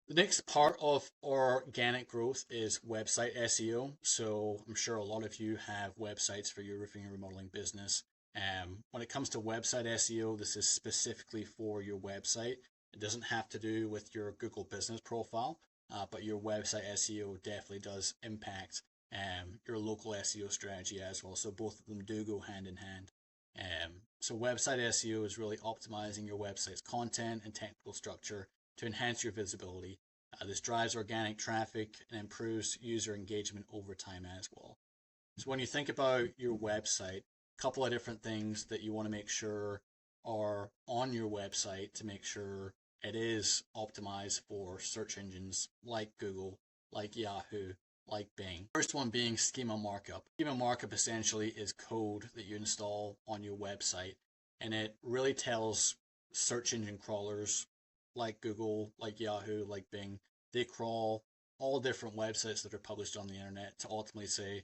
The next part of organic growth is website SEO. So I'm sure a lot of you have websites for your roofing and remodeling business. When it comes to website SEO, this is specifically for your website. It doesn't have to do with your Google business profile, but your website SEO definitely does impact your local SEO strategy as well. So both of them do go hand in hand. So website SEO is really optimizing your website's content and technical structure to enhance your visibility. This drives organic traffic and improves user engagement over time as well. So when you think about your website, a couple of different things that you want to make sure are on your website to make sure it is optimized for search engines like Google, like Yahoo, like Bing. First one being schema markup. Schema markup essentially is code that you install on your website, and it really tells search engine crawlers like Google, like Yahoo, like Bing, they crawl all different websites that are published on the internet to ultimately say,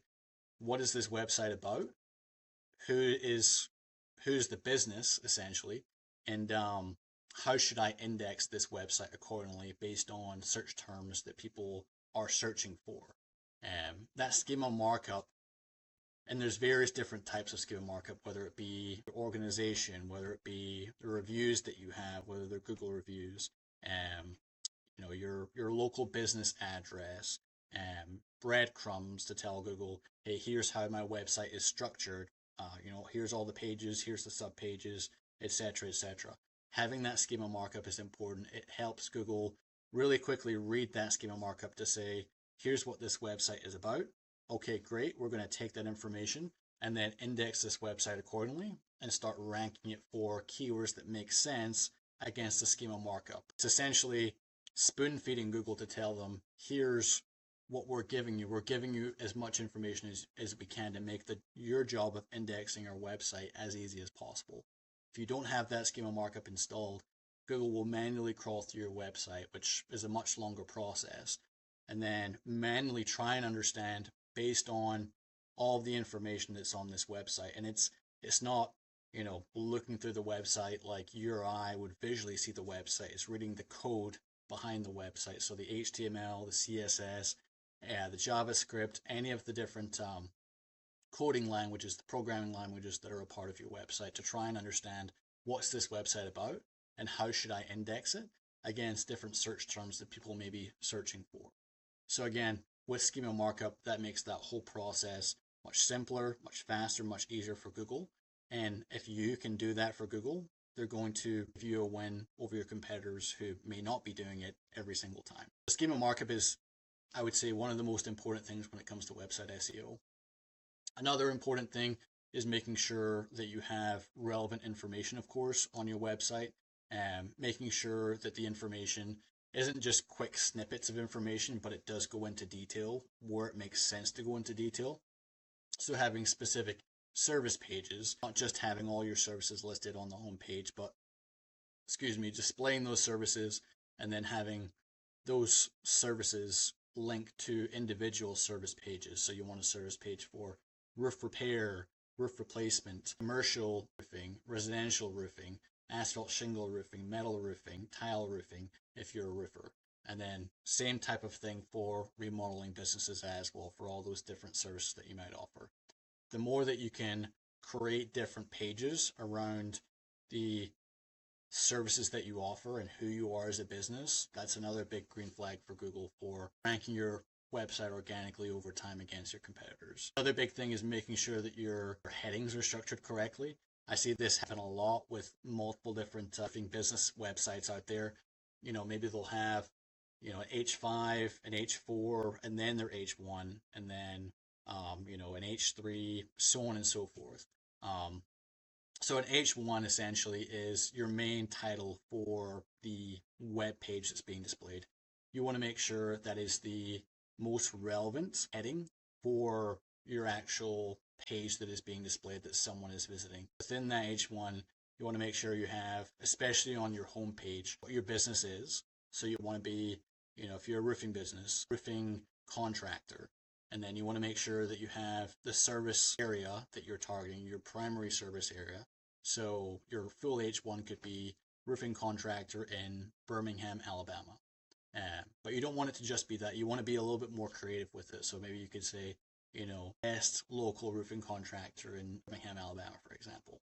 what is this website about? Who's the business essentially, and how should I index this website accordingly based on search terms that people are searching for? That schema markup, and there's various different types of schema markup, whether it be your organization, whether it be the reviews that you have, whether they're Google reviews, your local business address, breadcrumbs to tell Google, hey, here's how my website is structured. Here's all the pages, here's the sub pages, etc., etc. Having that schema markup is important. It helps Google really quickly read that schema markup to say, here's what this website is about. Okay, great. We're going to take that information and then index this website accordingly and start ranking it for keywords that make sense against the schema markup. It's essentially spoon feeding Google to tell them, here's what we're giving you. We're giving you as much information as we can to make your job of indexing our website as easy as possible. If you don't have that schema markup installed, Google will manually crawl through your website, which is a much longer process, and then manually try and understand based on all the information that's on this website. And it's not, looking through the website like your eye would visually see the website. It's reading the code behind the website. So the HTML, the CSS, the JavaScript, any of the different coding languages, the programming languages that are a part of your website to try and understand what's this website about and how should I index it against different search terms that people may be searching for. So again, with schema markup, that makes that whole process much simpler, much faster, much easier for Google. And if you can do that for Google, they're going to give you a win over your competitors who may not be doing it every single time. Schema markup is, I would say, one of the most important things when it comes to website SEO. Another important thing is making sure that you have relevant information, of course, on your website, and making sure that the information isn't just quick snippets of information, but it does go into detail where it makes sense to go into detail. So having specific service pages, not just having all your services listed on the home page, but displaying those services and then having those services linked to individual service pages. So you want a service page for roof repair, roof replacement, commercial roofing, residential roofing, asphalt shingle roofing, metal roofing, tile roofing, if you're a roofer. And then same type of thing for remodeling businesses as well, for all those different services that you might offer. The more that you can create different pages around the services that you offer and who you are as a business, that's another big green flag for Google for ranking your website organically over time against your competitors. Another big thing is making sure that your headings are structured correctly. I see this happen a lot with multiple different business websites out there. Maybe they'll have, an H5, an H4, and then their H1, and then, an H3, so on and so forth. So an H1 essentially is your main title for the web page that's being displayed. You want to make sure that is the most relevant heading for your actual page that is being displayed that someone is visiting. Within that H1, you want to make sure you have, especially on your home page, what your business is. So you want to be, if you're a roofing business, roofing contractor. And then you want to make sure that you have the service area that you're targeting, your primary service area. So your full H1 could be roofing contractor in Birmingham, Alabama. you don't want it to just be that. You want to be a little bit more creative with it. So maybe you could say, best local roofing contractor in Birmingham, Alabama, for example.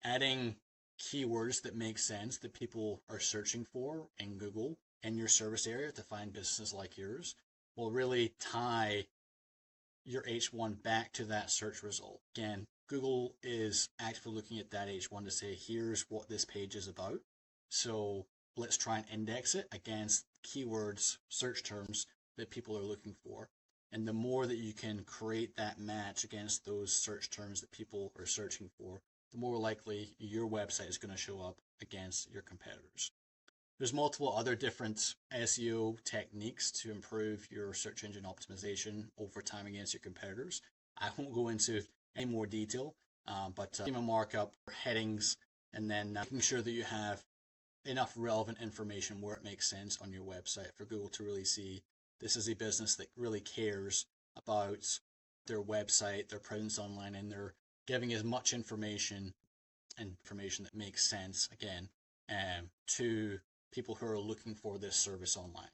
Adding keywords that make sense that people are searching for in Google in your service area to find businesses like yours will really tie your H1 back to that search result. Again, Google is actively looking at that H1 to say, here's what this page is about. So let's try and index it against keywords, search terms that people are looking for. And the more that you can create that match against those search terms that people are searching for, the more likely your website is going to show up against your competitors. There's multiple other different SEO techniques to improve your search engine optimization over time against your competitors. I won't go into any more detail, but schema markup, headings, and then making sure that you have enough relevant information where it makes sense on your website for Google to really see this is a business that really cares about their website, their presence online, and they're giving as much information that makes sense, again, to people who are looking for this service online.